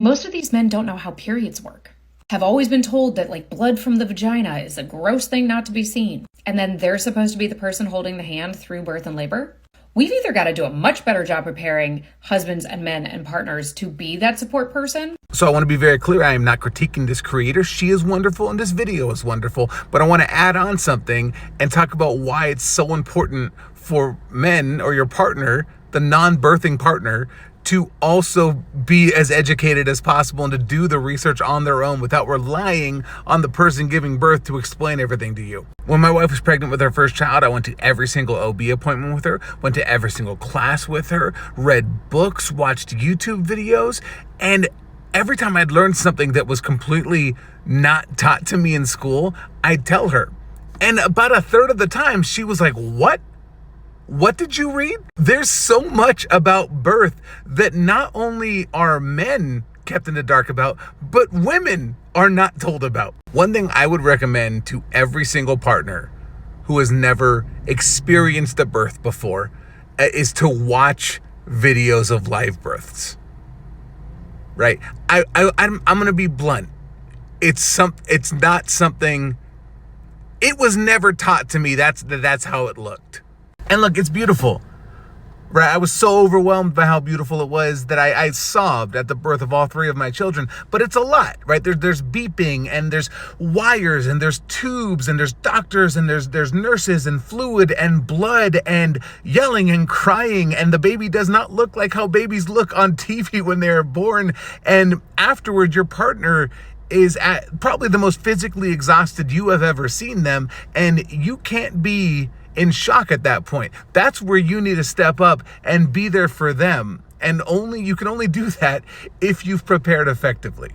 Most of these men don't know how periods work. Have always been told that like blood from the vagina is a gross thing not to be seen. And then they're supposed to be the person holding the hand through birth and labor. We've either got to do a much better job preparing husbands and men and partners to be that support person. So I want to be very clear. I am not critiquing this creator. She is wonderful and this video is wonderful. But I want to add on something and talk about why it's so important for men or your partner, the non-birthing partner, to also be as educated as possible and to do the research on their own without relying on the person giving birth to explain everything to you. When my wife was pregnant with her first child, I went to every single OB appointment with her, went to every single class with her, read books, watched YouTube videos, and every time I'd learned something that was completely not taught to me in school, I'd tell her. And about a third of the time, she was like, "What? What did you read?" There's so much about birth that not only are men kept in the dark about, but women are not told about. One thing I would recommend to every single partner who has never experienced a birth before is to watch videos of live births. Right? I'm gonna be blunt. It's not something. It was never taught to me. That's how it looked. And look, it's beautiful, right? I was so overwhelmed by how beautiful it was that I sobbed at the birth of all three of my children. But it's a lot, right? There's beeping and there's wires and there's tubes and there's doctors and there's nurses and fluid and blood and yelling and crying. And the baby does not look like how babies look on TV when they're born. And afterward, your partner is at probably the most physically exhausted you have ever seen them. And you can't be in shock at that point. That's where you need to step up and be there for them. And you can only do that if you've prepared effectively.